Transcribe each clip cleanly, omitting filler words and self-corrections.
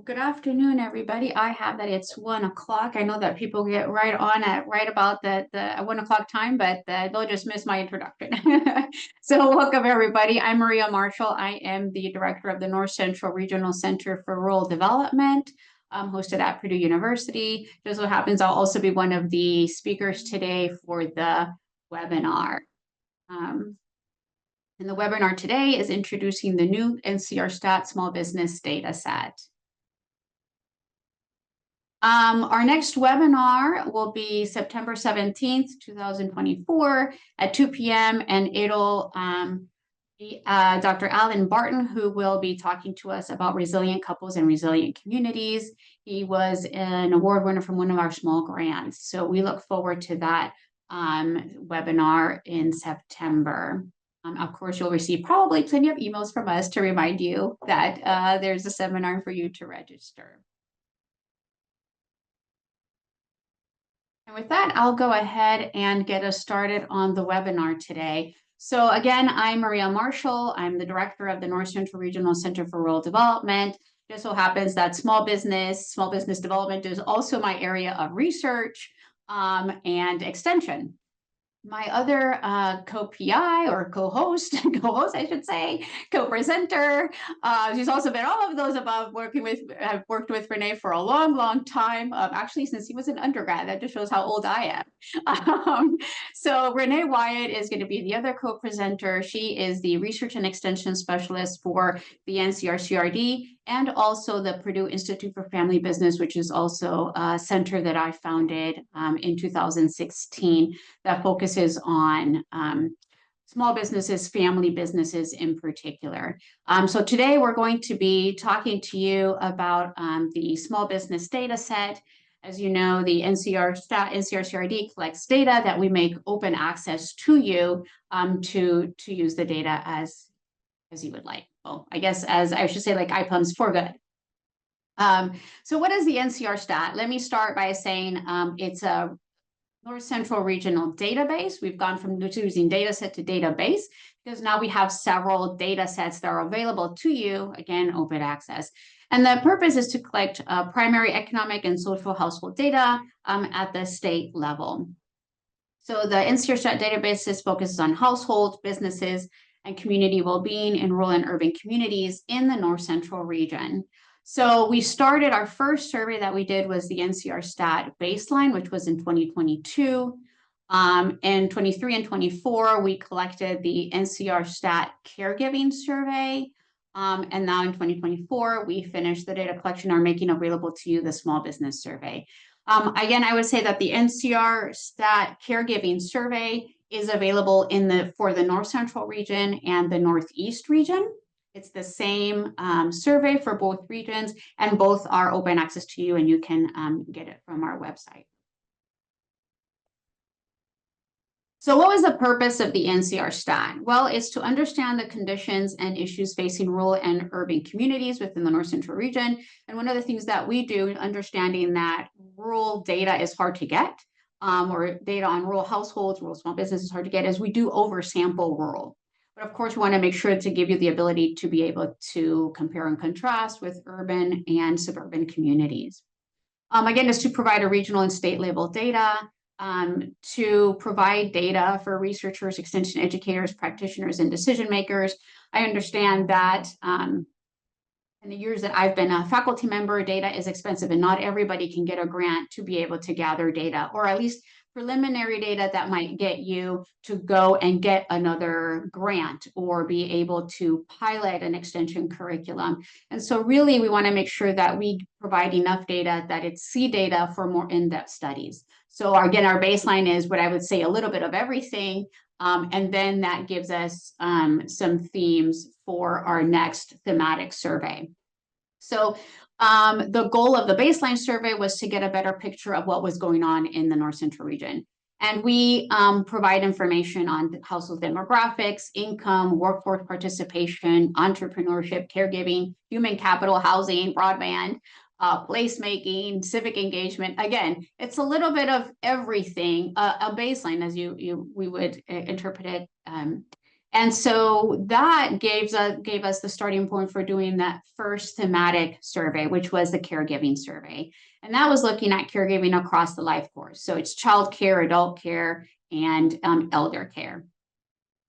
Good afternoon, everybody. I have that it's 1 o'clock. I know that people get right on at right about the 1 o'clock time, but they'll just miss my introduction. So welcome, everybody. I'm Maria Marshall. I am the director of the North Central Regional Center for Rural Development, hosted at Purdue University. Just so happens I'll also be one of the speakers today for the webinar. And the webinar today is introducing the new NCR-Stat small business data set. Our next webinar will be September 17th, 2024 at 2 p.m. and it'll be Dr. Alan Barton, who will be talking to us about resilient couples and resilient communities. He was an award winner from one of our small grants. So we look forward to that webinar in September. Of course, you'll receive probably plenty of emails from us to remind you that there's a seminar for you to register. And with that, I'll go ahead and get us started on the webinar today. So again, I'm Maria Marshall. I'm the director of the North Central Regional Center for Rural Development. Just so happens that small business development is also my area of research and extension. My other co-PI or co-host, I should say, co-presenter. She's also been all of those above I've worked with Renee for a long, long time, actually since he was an undergrad. That just shows how old I am. So Renee Wyatt is going to be the other co-presenter. She is the research and extension specialist for the NCRCRD and also the Purdue Institute for Family Business, which is also a center that I founded in 2016 that focuses on small businesses, family businesses in particular. So today we're going to be talking to you about the small business data set. As you know, the NCR-Stat, NCR-CRD collects data that we make open access to you to use the data as you would like. Well, I guess as I should say, like IPUMS for good. So what is the NCR-Stat? Let me start by saying it's a North Central Regional Database. We've gone from using Dataset to database because now we have several data sets that are available to you, again, open access. And the purpose is to collect primary economic and social household data at the state level. So the NCR-Stat database focuses on households, businesses, and community well-being in rural and urban communities in the North Central region. So we started, our first survey that we did was the NCR-Stat baseline, which was in 2022. In 23 and 24, we collected the NCR-Stat caregiving survey. And now in 2024, we finished the data collection and are making available to you the small business survey. Again, I would say that the NCR-Stat caregiving survey is available for the North Central region and the Northeast region. It's the same survey for both regions, and both are open access to you, and you can get it from our website. So what was the purpose of the NCR-Stat? Well, it's to understand the conditions and issues facing rural and urban communities within the North Central region. And one of the things that we do, understanding that rural data is hard to get, or data on rural households, rural small businesses is hard to get, is we do oversample rural. But of course, we want to make sure to give you the ability to be able to compare and contrast with urban and suburban communities. Again, is to provide a regional and state level data, to provide data for researchers, extension educators, practitioners, and decision makers. I understand that in the years that I've been a faculty member, data is expensive and not everybody can get a grant to be able to gather data, or at least preliminary data that might get you to go and get another grant or be able to pilot an extension curriculum. And so really we want to make sure that we provide enough data that it's C data for more in-depth studies. So again, our baseline is what I would say a little bit of everything. And then that gives us some themes for our next thematic survey. So the goal of the baseline survey was to get a better picture of what was going on in the North Central region. And we provide information on household demographics, income, workforce participation, entrepreneurship, caregiving, human capital, housing, broadband, placemaking, civic engagement. Again, it's a little bit of everything, a baseline as we would interpret it. And so that gave us the starting point for doing that first thematic survey, which was the caregiving survey. And that was looking at caregiving across the life course. So it's child care, adult care, and elder care.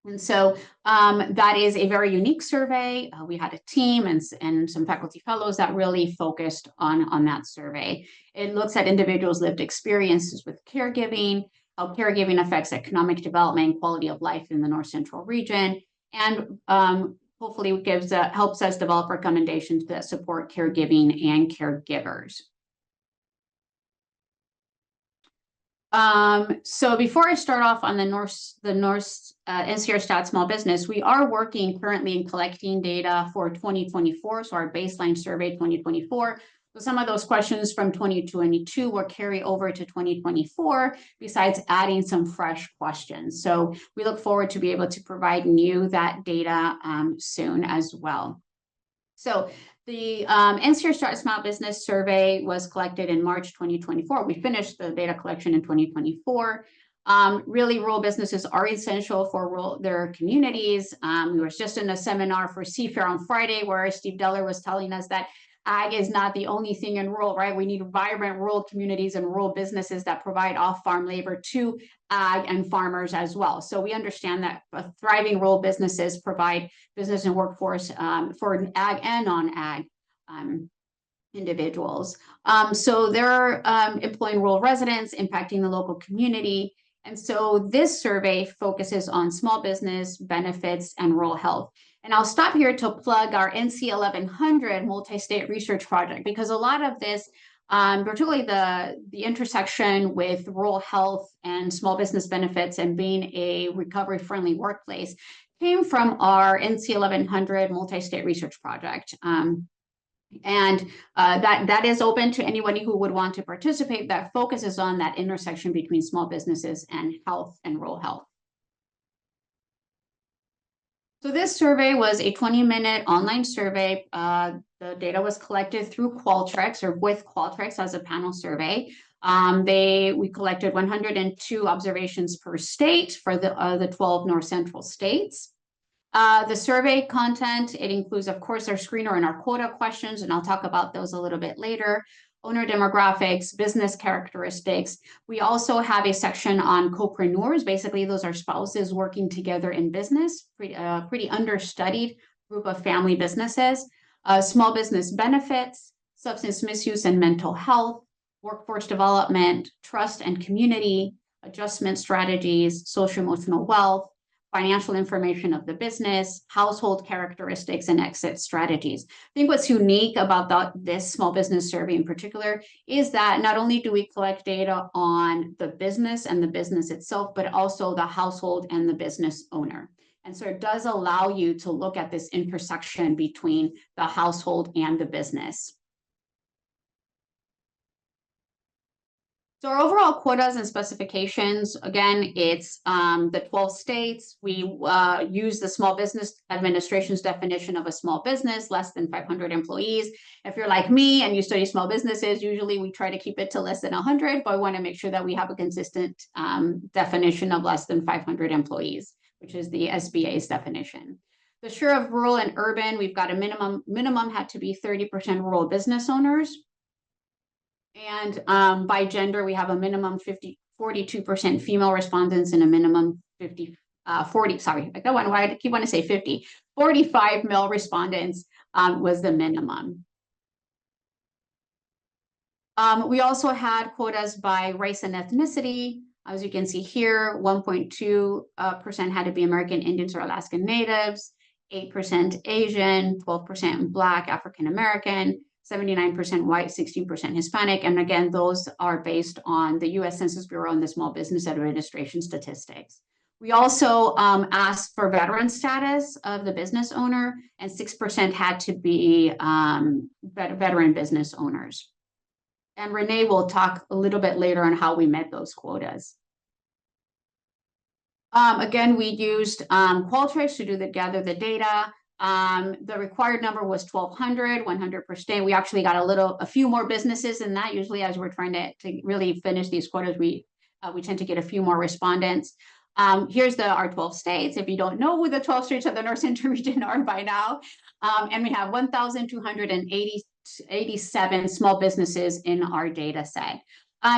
And so that is a very unique survey. We had a team and some faculty fellows that really focused on that survey. It looks at individuals' lived experiences with caregiving, how caregiving affects economic development, quality of life in the North Central region, and hopefully helps us develop recommendations that support caregiving and caregivers. So before I start off on the NCR-Stat small business, we are working currently in collecting data for 2024, so our baseline survey 2024. So some of those questions from 2022 will carry over to 2024, besides adding some fresh questions. So we look forward to be able to provide you that data soon as well. So the NCR-Stat Small Business Survey was collected in March 2024. We finished the data collection in 2024. Really, rural businesses are essential for their communities. We were just in a seminar for Seafair on Friday where Steve Deller was telling us that ag is not the only thing in rural, right? We need vibrant rural communities and rural businesses that provide off-farm labor to ag and farmers as well. So we understand that thriving rural businesses provide business and workforce for ag and non-ag individuals. So they're employing rural residents, impacting the local community. And so this survey focuses on small business benefits and rural health. And I'll stop here to plug our NC 1100 multi-state research project, because a lot of this, particularly the intersection with rural health and small business benefits and being a recovery-friendly workplace, came from our NC 1100 multi-state research project. That is open to anybody who would want to participate, that focuses on that intersection between small businesses and health and rural health. So this survey was a 20-minute online survey. The data was collected through Qualtrics or with Qualtrics as a panel survey. We collected 102 observations per state for the 12 North Central states. The survey content, it includes, of course, our screener and our quota questions, and I'll talk about those a little bit later. Owner demographics, business characteristics. We also have a section on copreneurs. Basically, those are spouses working together in business, pretty understudied group of family businesses. Small business benefits, substance misuse and mental health, workforce development, trust and community, adjustment strategies, socioemotional wealth, financial information of the business, household characteristics, and exit strategies. I think what's unique about this small business survey in particular is that not only do we collect data on the business and the business itself, but also the household and the business owner. And so it does allow you to look at this intersection between the household and the business. So our overall quotas and specifications, again, it's the 12 states. We use the Small Business Administration's definition of a small business, less than 500 employees. If you're like me and you study small businesses, usually we try to keep it to less than 100, but I want to make sure that we have a consistent definition of less than 500 employees, which is the SBA's definition. The share of rural and urban, we've got a minimum had to be 30% rural business owners. And by gender, we have a minimum 42% female respondents and a minimum 45 male respondents was the minimum. We also had quotas by race and ethnicity. As you can see here, 1.2% had to be American Indians or Alaskan Natives, 8% Asian, 12% Black, African American, 79% white, 16% Hispanic. And again, those are based on the US Census Bureau and the Small Business Administration statistics. We also asked for veteran status of the business owner, and 6% had to be veteran business owners. And Renee will talk a little bit later on how we met those quotas. Again, we used Qualtrics to gather the data. The required number was 1,200, 100 per state. We actually got a few more businesses than that. Usually, as we're trying to really finish these quotas, we tend to get a few more respondents. Here's our 12 states. If you don't know who the 12 states of the North Central region are by now, and we have 1,287 small businesses in our data set.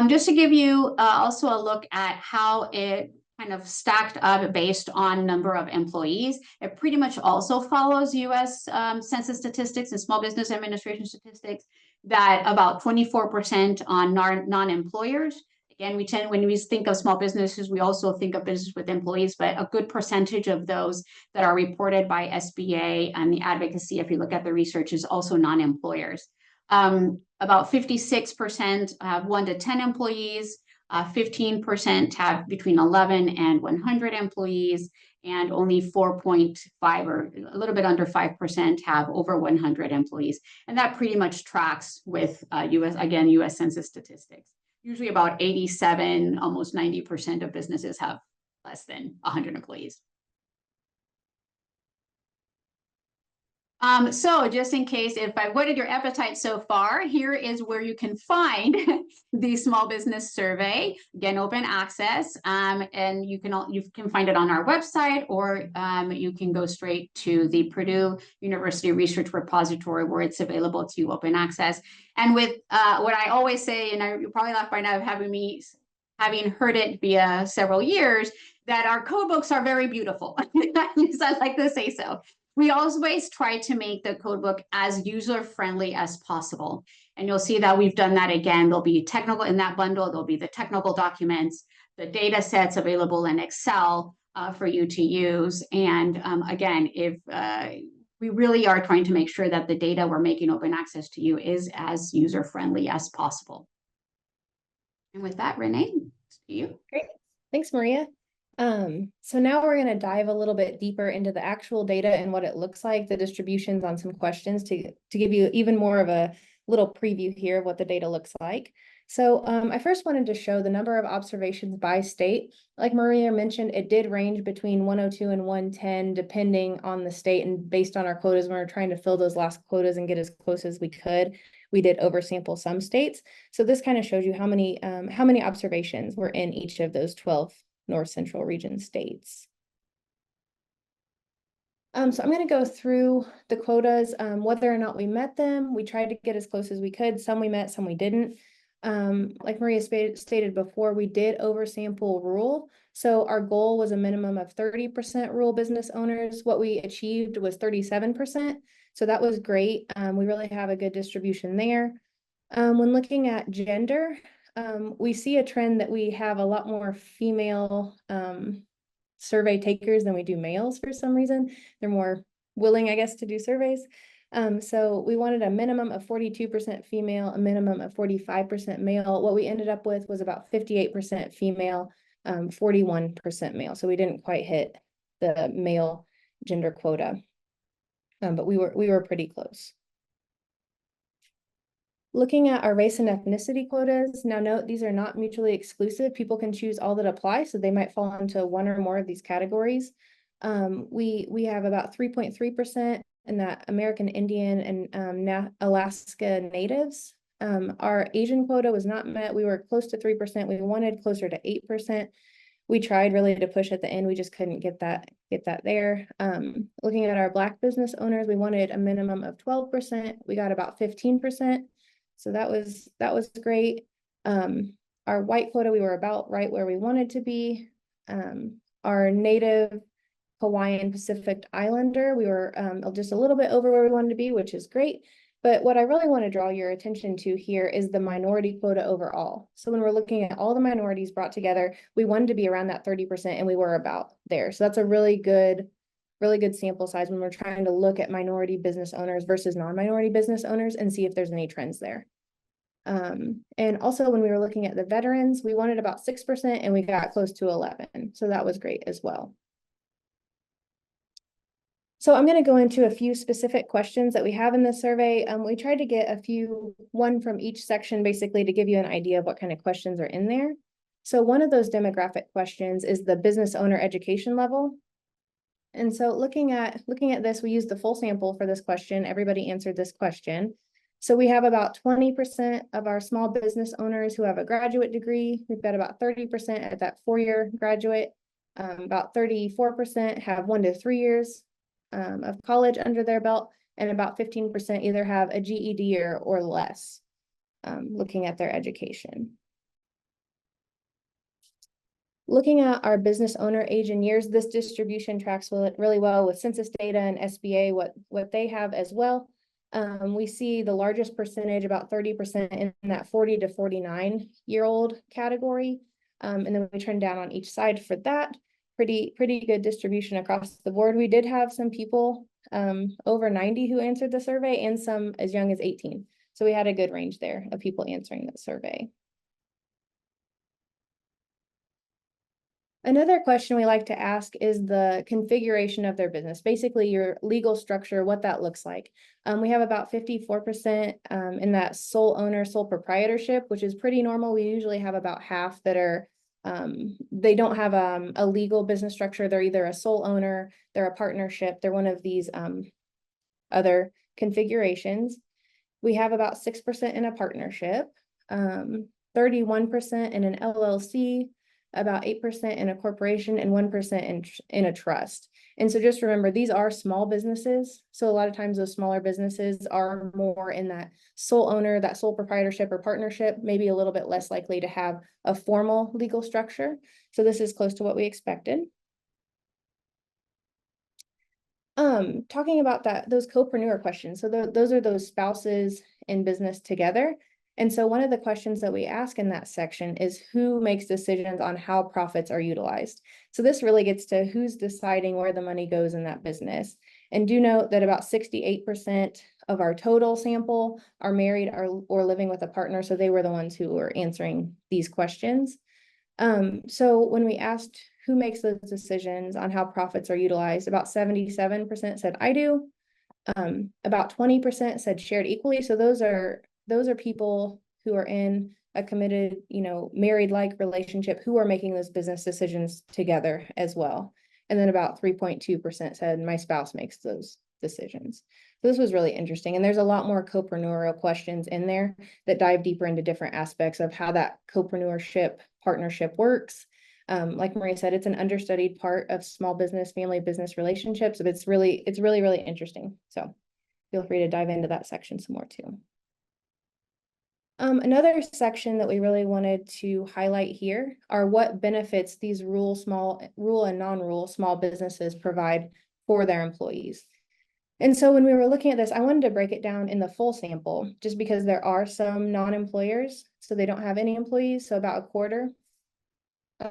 Just to give you also a look at how it kind of stacked up based on number of employees. It pretty much also follows US Census statistics and Small Business Administration statistics, that about 24% on non-employers. Again, when we think of small businesses, we also think of business with employees, but a good percentage of those that are reported by SBA and the advocacy, if you look at the research, is also non-employers. About 56% have 1 to 10 employees, 15% have between 11 and 100 employees, and only 4.5 or a little bit under 5% have over 100 employees. And that pretty much tracks with US Census statistics. Usually about 87, almost 90% of businesses have less than 100 employees. So just in case, if I whetted your appetite so far, here is where you can find the small business survey, again, open access, and you can find it on our website, or you can go straight to the Purdue University Research Repository where it's available to you, open access. And with what I always say, and you probably laugh by now of having heard it via several years, that our code books are very beautiful. I like to say so. We always try to make the codebook as user-friendly as possible. And you'll see that we've done that again. There'll be technical in that bundle. There'll be the technical documents, the data sets available in Excel for you to use. And again, if we really are trying to make sure that the data we're making open access to you is as user-friendly as possible. And with that, Renee, to you. Great. Thanks, Maria. So now we're going to dive a little bit deeper into the actual data and what it looks like, the distributions on some questions to give you even more of a little preview here of what the data looks like. So I first wanted to show the number of observations by state. Like Maria mentioned, it did range between 102 and 110, depending on the state and based on our quotas. When we're trying to fill those last quotas and get as close as we could, we did oversample some states. So this kind of shows you how many observations were in each of those 12 North Central region states. So I'm going to go through the quotas, whether or not we met them. We tried to get as close as we could. Some we met, some we didn't. Like Maria stated before, we did oversample rural. So our goal was a minimum of 30% rural business owners. What we achieved was 37%. So that was great. We really have a good distribution there. When looking at gender, we see a trend that we have a lot more female survey takers than we do males for some reason. They're more willing, I guess, to do surveys. So we wanted a minimum of 42% female, a minimum of 45% male. What we ended up with was about 58% female, 41% male. So we didn't quite hit the male gender quota, but we were pretty close. Looking at our race and ethnicity quotas, now note these are not mutually exclusive. People can choose all that apply, so they might fall into one or more of these categories. We have about 3.3% in that American Indian and Alaska Natives. Our Asian quota was not met. We were close to 3%. We wanted closer to 8%. We tried really to push at the end. We just couldn't get that there. Looking at our Black business owners, we wanted a minimum of 12%. We got about 15%. So that was great. Our white quota, we were about right where we wanted to be. Our Native Hawaiian Pacific Islander, we were just a little bit over where we wanted to be, which is great. But what I really want to draw your attention to here is the minority quota overall. So when we're looking at all the minorities brought together, we wanted to be around that 30%, and we were about there. So that's a really good sample size when we're trying to look at minority business owners versus non-minority business owners and see if there's any trends there. And also when we were looking at the veterans, we wanted about 6% and we got close to 11. So that was great as well. So I'm going to go into a few specific questions that we have in this survey. We tried to get one from each section basically to give you an idea of what kind of questions are in there. So one of those demographic questions is the business owner education level. And so looking at this, we used the full sample for this question. Everybody answered this question. So we have about 20% of our small business owners who have a graduate degree. We've got about 30% at that 4-year graduate. About 34% have 1 to 3 years of college under their belt, and about 15% either have a GED or less, looking at their education. Looking at our business owner age and years, this distribution tracks really well with census data and SBA, what they have as well. We see the largest percentage, about 30%, in that 40 to 49-year-old category. And then we trend down on each side for that. Pretty good distribution across the board. We did have some people over 90 who answered the survey, and some as young as 18. So we had a good range there of people answering the survey. Another question we like to ask is the configuration of their business, basically your legal structure, what that looks like. We have about 54% in that sole owner, sole proprietorship, which is pretty normal. We usually have about half that are, they don't have a legal business structure. They're either a sole owner, they're a partnership, they're one of these other configurations. We have about 6% in a partnership, 31% in an LLC, about 8% in a corporation, and 1% in a trust. And so just remember, these are small businesses. So a lot of times those smaller businesses are more in that sole owner, that sole proprietorship or partnership, maybe a little bit less likely to have a formal legal structure. So this is close to what we expected. Talking about those copreneur questions. So those are those spouses in business together. And so one of the questions that we ask in that section is who makes decisions on how profits are utilized. So this really gets to who's deciding where the money goes in that business. And do note that about 68% of our total sample are married or living with a partner. So they were the ones who were answering these questions. So when we asked who makes those decisions on how profits are utilized, about 77% said I do. About 20% said shared equally. So those are people who are in a committed, married-like relationship who are making those business decisions together as well. And then about 3.2% said my spouse makes those decisions. So this was really interesting. And there's a lot more copreneurial questions in there that dive deeper into different aspects of how that copreneurship partnership works. Like Maria said, it's an understudied part of small business, family business relationships, but it's really, really interesting. So feel free to dive into that section some more too. Another section that we really wanted to highlight here are what benefits these rural and non-rural small businesses provide for their employees. And so when we were looking at this, I wanted to break it down in the full sample, just because there are some non-employers, so they don't have any employees. So about a quarter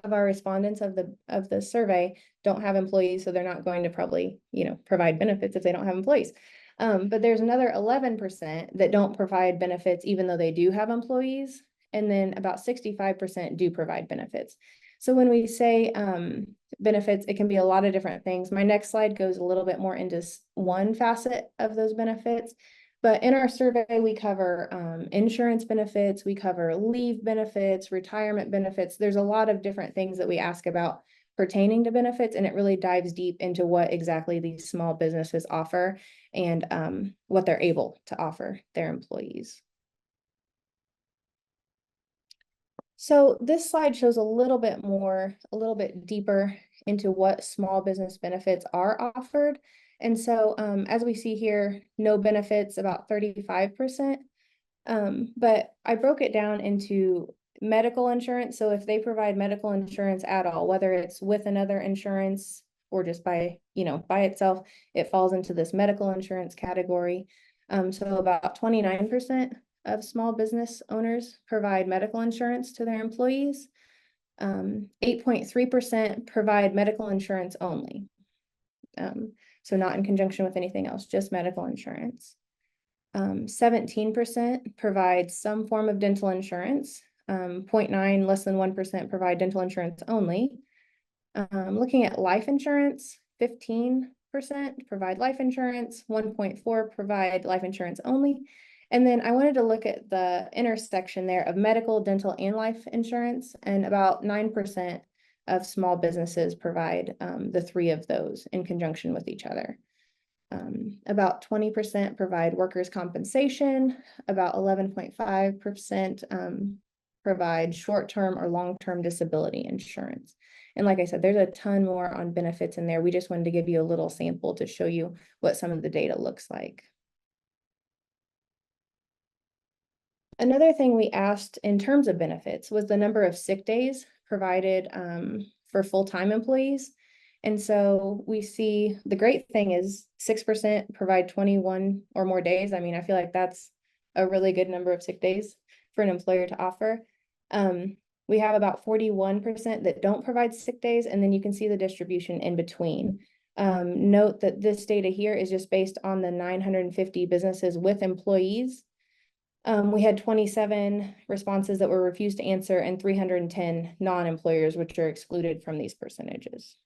of our respondents of the survey don't have employees, so they're not going to probably, provide benefits if they don't have employees. But there's another 11% that don't provide benefits even though they do have employees, and then about 65% do provide benefits. So when we say benefits, it can be a lot of different things. My next slide goes a little bit more into one facet of those benefits. But in our survey, we cover insurance benefits, we cover leave benefits, retirement benefits. There's a lot of different things that we ask about pertaining to benefits, and it really dives deep into what exactly these small businesses offer and what they're able to offer their employees. So this slide shows a little bit deeper into what small business benefits are offered. And so as we see here, no benefits, about 35%. But I broke it down into medical insurance. So if they provide medical insurance at all, whether it's with another insurance or just by itself, it falls into this medical insurance category. So about 29% of small business owners provide medical insurance to their employees. 8.3% provide medical insurance only. So not in conjunction with anything else, just medical insurance. 17% provide some form of dental insurance. 0.9, less than 1% provide dental insurance only. Looking at life insurance, 15% provide life insurance, 1.4 provide life insurance only. And then I wanted to look at the intersection there of medical, dental, and life insurance, and about 9% of small businesses provide the three of those in conjunction with each other. About 20% provide workers' compensation, about 11.5% provide short-term or long-term disability insurance. And like I said, there's a ton more on benefits in there. We just wanted to give you a little sample to show you what some of the data looks like. Another thing we asked in terms of benefits was the number of sick days provided for full-time employees. And so we see the great thing is 6% provide 21 or more days. I mean, I feel like that's a really good number of sick days for an employer to offer. We have about 41% that don't provide sick days, and then you can see the distribution in between. Note that this data here is just based on the 950 businesses with employees. We had 27 responses that were refused to answer and 310 non-employers, which are excluded from these percentages.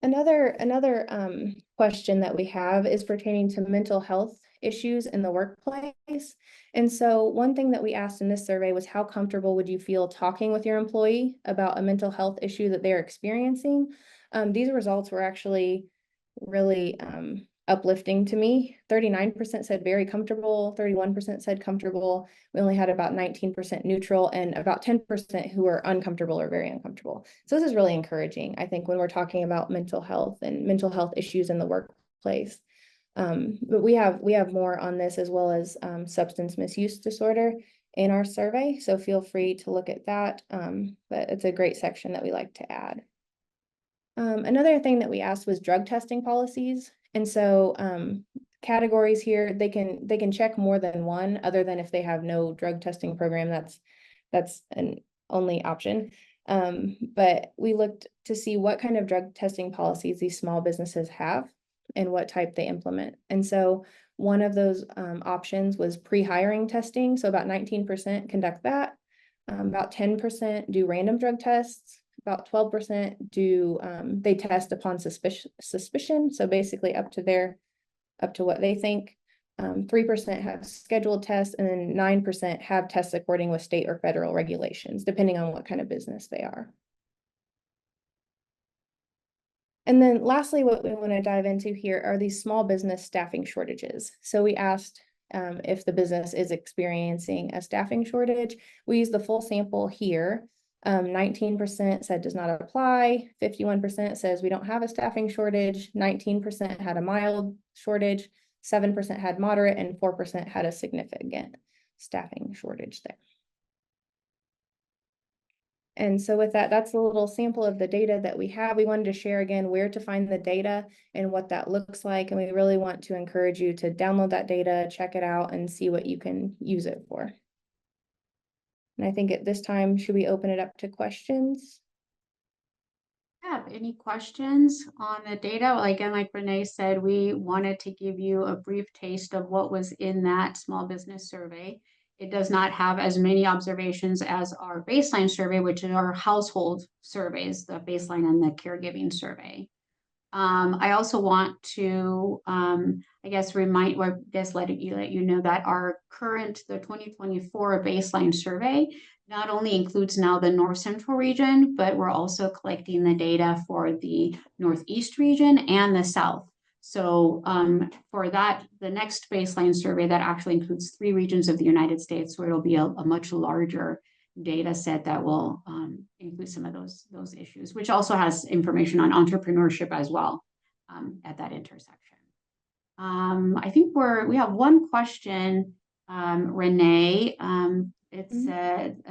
Another question that we have is pertaining to mental health issues in the workplace. And so one thing that we asked in this survey was, how comfortable would you feel talking with your employee about a mental health issue that they're experiencing? These results were actually really uplifting to me. 39% said very comfortable, 31% said comfortable. We only had about 19% neutral and about 10% who were uncomfortable or very uncomfortable. So this is really encouraging, I think, when we're talking about mental health and mental health issues in the workplace. But we have more on this, as well as substance misuse disorder in our survey. So feel free to look at that. But it's a great section that we like to add. Another thing that we asked was drug testing policies. And so categories here, they can check more than one, other than if they have no drug testing program, that's an only option. But we looked to see what kind of drug testing policies these small businesses have and what type they implement. And so one of those options was pre-hiring testing. So about 19% conduct that. About 10% do random drug tests. About 12% do they test upon suspicion. So basically up to what they think. 3% have scheduled tests, and then 9% have tests according with state or federal regulations, depending on what kind of business they are. And then lastly, what we want to dive into here are these small business staffing shortages. So we asked if the business is experiencing a staffing shortage. We use the full sample here. 19% said does not apply, 51% says we don't have a staffing shortage, 19% had a mild shortage, 7% had moderate, and 4% had a significant staffing shortage there. And so with that, that's a little sample of the data that we have. We wanted to share again where to find the data and what that looks like. And we really want to encourage you to download that data, check it out, and see what you can use it for. And I think at this time, should we open it up to questions? Have any questions on the data? Well, again, like Renee said, we wanted to give you a brief taste of what was in that small business survey. It does not have as many observations as our baseline survey, which is our household surveys, the baseline and the caregiving survey. I also want to, I guess, let you know that our current, the 2024 baseline survey not only includes now the North Central region, but we're also collecting the data for the Northeast region and the South. So for that, the next baseline survey that actually includes 3 regions of the United States, so it'll be a much larger data set that will include some of those issues, which also has information on entrepreneurship as well at that intersection. I think we have one question, Renee. It said,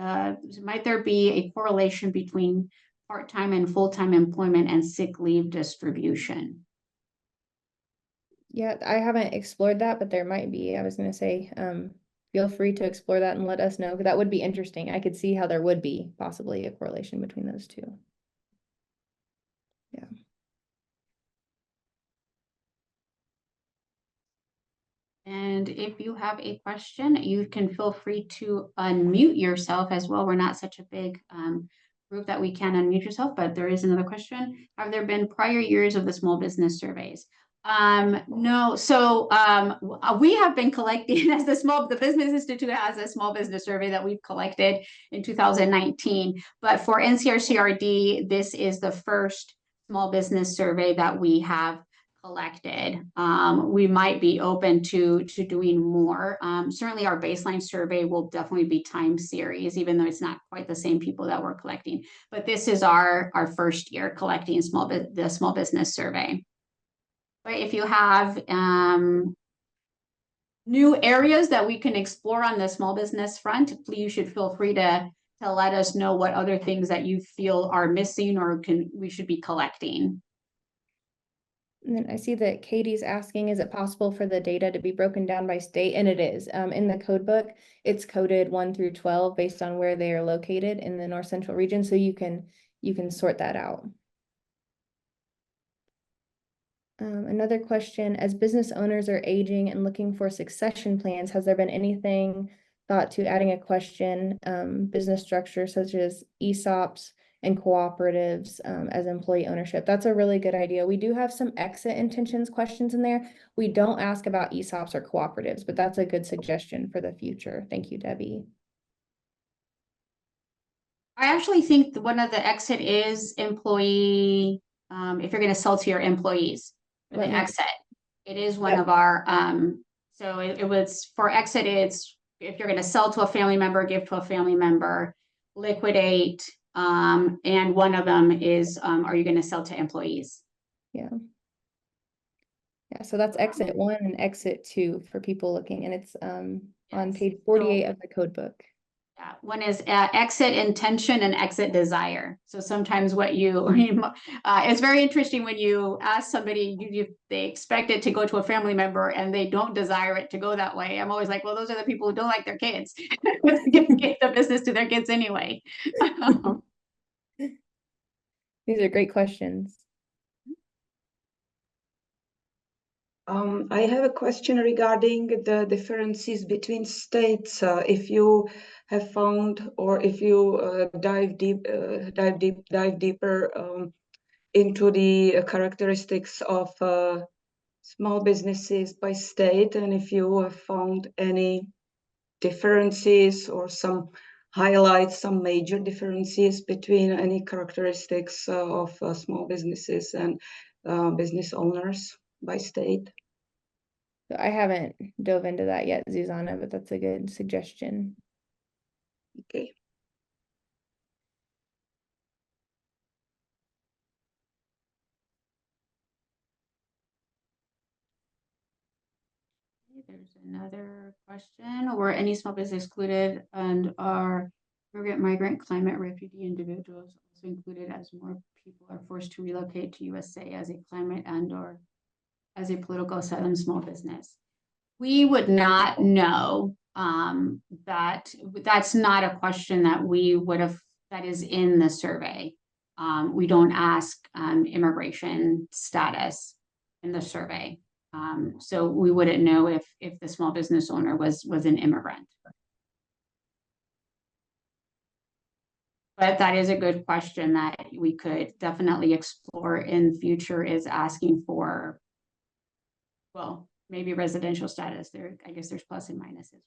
might there be a correlation between part-time and full-time employment and sick leave distribution? Yeah, I haven't explored that, but there might be. I was going to say, feel free to explore that and let us know, because that would be interesting. I could see how there would be possibly a correlation between those two. Yeah. And if you have a question, you can feel free to unmute yourself as well. We're not such a big group that we can unmute yourself, but there is another question. Have there been prior years of the small business surveys? No. So we have been collecting as the Business Institute has a small business survey that we've collected in 2019. But for NCRCRD, this is the first small business survey that we have collected. We might be open to doing more. Certainly our baseline survey will definitely be time series, even though it's not quite the same people that we're collecting. But this is our first year collecting the small business survey. But if you have new areas that we can explore on the small business front, please, you should feel free to let us know what other things that you feel are missing or we should be collecting. And then I see that Katie's asking, is it possible for the data to be broken down by state? And it is. In the code book, it's coded 1 through 12 based on where they are located in the North Central region. So you can sort that out. Another question, as business owners are aging and looking for succession plans, has there been anything thought to adding a question, business structure such as ESOPs and cooperatives as employee ownership? That's a really good idea. We do have some exit intentions questions in there. We don't ask about ESOPs or cooperatives, but that's a good suggestion for the future. Thank you, Debbie. I actually think one of the exit is employee, if you're going to sell to your employees. For the exit, it is one of our, so it was for exit, it's if you're going to sell to a family member, give to a family member, liquidate, and one of them is, are you going to sell to employees? Yeah. Yeah, so that's exit 1 and exit 2 for people looking, and it's on page 48 of the code book. Yeah, one is exit intention and exit desire. So sometimes what it's very interesting when you ask somebody, they expect it to go to a family member and they don't desire it to go that way. I'm always like, well, those are the people who don't like their kids. Give the business to their kids anyway. These are great questions. I have a question regarding the differences between states. If you have found, or if you dive deeper into the characteristics of small businesses by state, and if you have found any differences or some highlights, some major differences between any characteristics of small businesses and business owners by state. So I haven't dove into that yet, Zuzana, but that's a good suggestion. Okay. There's another question. Were any small business excluded and are immigrant, migrant, climate, refugee individuals also included as more people are forced to relocate to USA as a climate and or as a political asylum small business? We would not know. That's not a question that we would have, that is in the survey. We don't ask immigration status in the survey. So we wouldn't know if the small business owner was an immigrant. But that is a good question that we could definitely explore in future, is asking for, well, maybe residential status. I guess there's plus and minuses.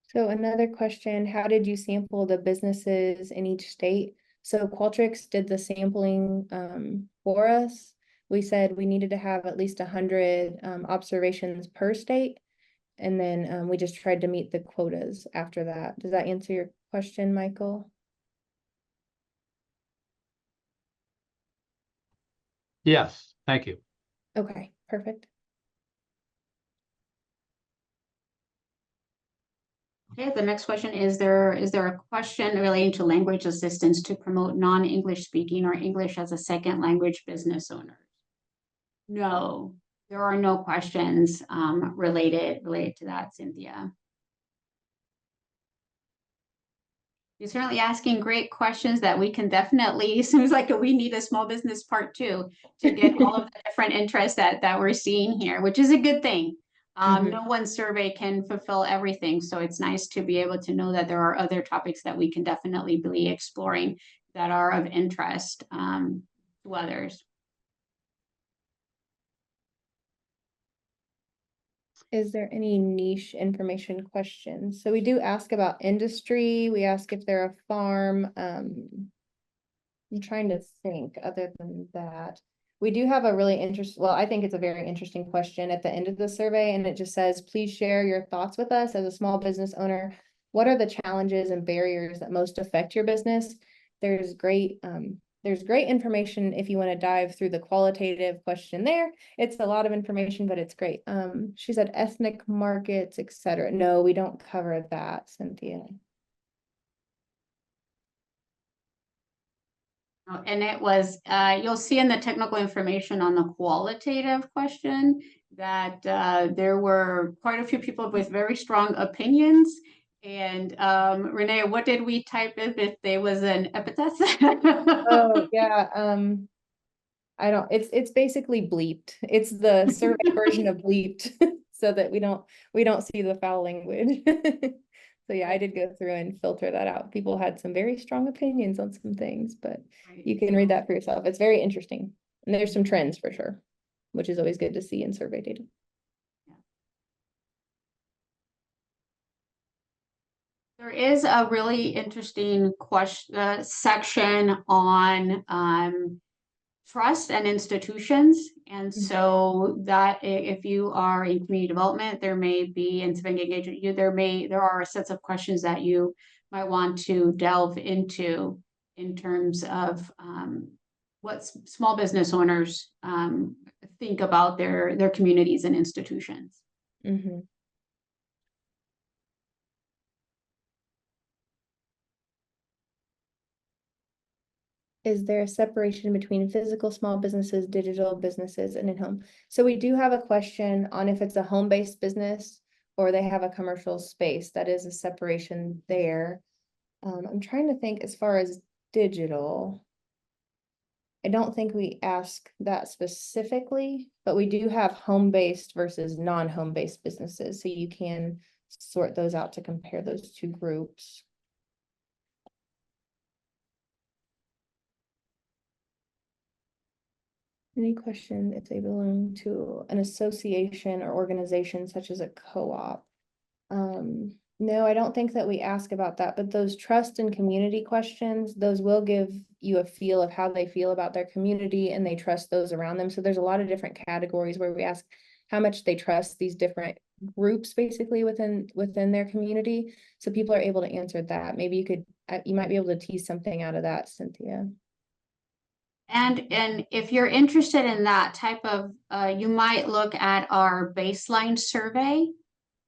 So another question, how did you sample the businesses in each state? So Qualtrics did the sampling for us. We said we needed to have at least 100 observations per state. And then we just tried to meet the quotas after that. Does that answer your question, Michael? Yes, thank you. Okay, perfect. Okay, the next question is there a question relating to language assistance to promote non-English speaking or English as a second language business owners? No, there are no questions related to that, Cynthia. You're certainly asking great questions that we can definitely, seems like we need a small business part 2 to get all of the different interests that we're seeing here, which is a good thing. No one survey can fulfill everything. So it's nice to be able to know that there are other topics that we can definitely be exploring that are of interest to others. Is there any niche information questions? So we do ask about industry. We ask if they're a farm. I'm trying to think other than that. We do have a really interesting, well, I think it's a very interesting question at the end of the survey, and it just says, please share your thoughts with us as a small business owner. What are the challenges and barriers that most affect your business? There's great information if you want to dive through the qualitative question there. It's a lot of information, but it's great. She said ethnic markets, etc. No, we don't cover that, Cynthia. And it was, you'll see in the technical information on the qualitative question that there were quite a few people with very strong opinions. And Renee, what did we type if there was an epithet? Oh yeah, I don't. It's basically bleeped. It's the survey version of bleeped, so that we don't see the foul language. So yeah, I did go through and filter that out. People had some very strong opinions on some things, but you can read that for yourself. It's very interesting, and there's some trends for sure, which is always good to see in survey data. There is a really interesting question section on trust and institutions. And so that if you are in community development, there may be in civic engagement, there are sets of questions that you might want to delve into in terms of what small business owners think about their communities and institutions. Mm-hmm. Is there a separation between physical small businesses, digital businesses, and in-home? So we do have a question on if it's a home-based business or they have a commercial space. That is a separation there. I'm trying to think as far as digital. I don't think we ask that specifically, but we do have home-based versus non-home-based businesses. So you can sort those out to compare those two groups. Any question if they belong to an association or organization such as a co-op? No, I don't think that we ask about that, but those trust and community questions, those will give you a feel of how they feel about their community and they trust those around them. So there's a lot of different categories where we ask how much they trust these different groups basically within their community. So people are able to answer that. Maybe you might be able to tease something out of that, Cynthia. And if you're interested in that type of, you might look at our baseline survey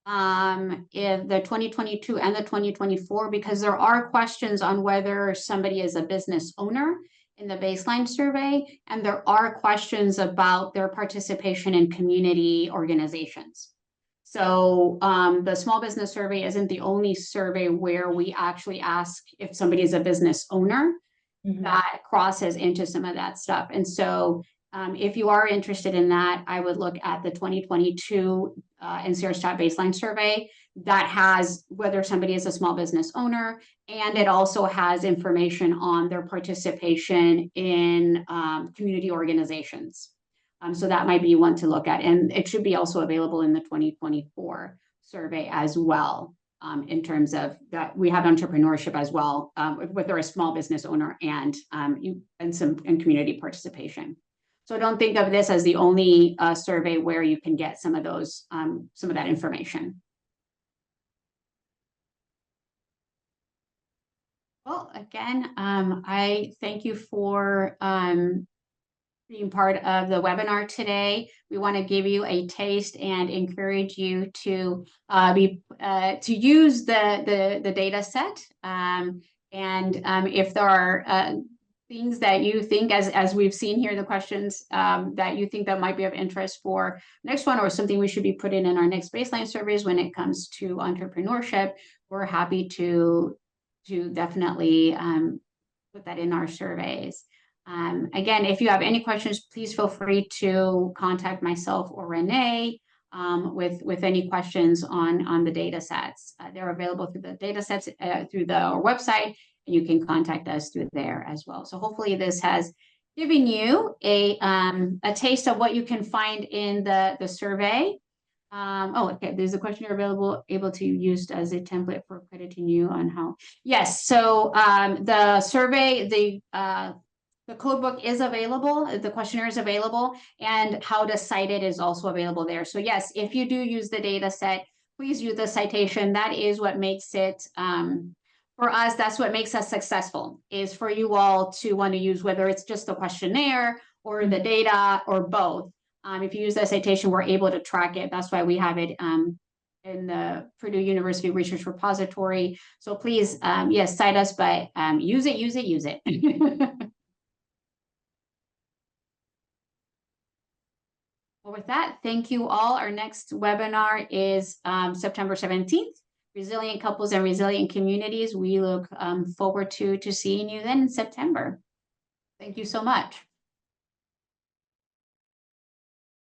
in the 2022 and the 2024, because there are questions on whether somebody is a business owner in the baseline survey, and there are questions about their participation in community organizations. So the small business survey isn't the only survey where we actually ask if somebody is a business owner. That crosses into some of that stuff. And so if you are interested in that, I would look at the 2022 NCR-Stat baseline survey that has whether somebody is a small business owner, and it also has information on their participation in community organizations. So that might be one to look at. And it should be also available in the 2024 survey as well. In terms of that, we have entrepreneurship as well, whether a small business owner and community participation. So don't think of this as the only survey where you can get some of those, some of that information. Well, again, I thank you for being part of the webinar today. We want to give you a taste and encourage you to use the data set. And if there are things that you think, as we've seen here, the questions that you think that might be of interest for next one, or something we should be putting in our next baseline surveys when it comes to entrepreneurship, we're happy to definitely put that in our surveys. Again, if you have any questions, please feel free to contact myself or Renee with any questions on the data sets. They're available through the data sets through our website, and you can contact us through there as well. So hopefully this has given you a taste of what you can find in the survey. Okay, there's a question you're able to use as a template for crediting you on how. Yes, so the survey, the The code book is available, the questionnaire is available, and how to cite it is also available there. So yes, if you do use the data set, please use the citation. That is what makes it, for us, that's what makes us successful, is for you all to want to use, whether it's just the questionnaire or the data or both. If you use that citation, we're able to track it. That's why we have it in the Purdue University Research Repository. So please, yes, cite us, but use it, use it, use it. Well, with that, thank you all. Our next webinar is September 17th, Resilient Couples and Resilient Communities. We look forward to seeing you then in September. Thank you so much.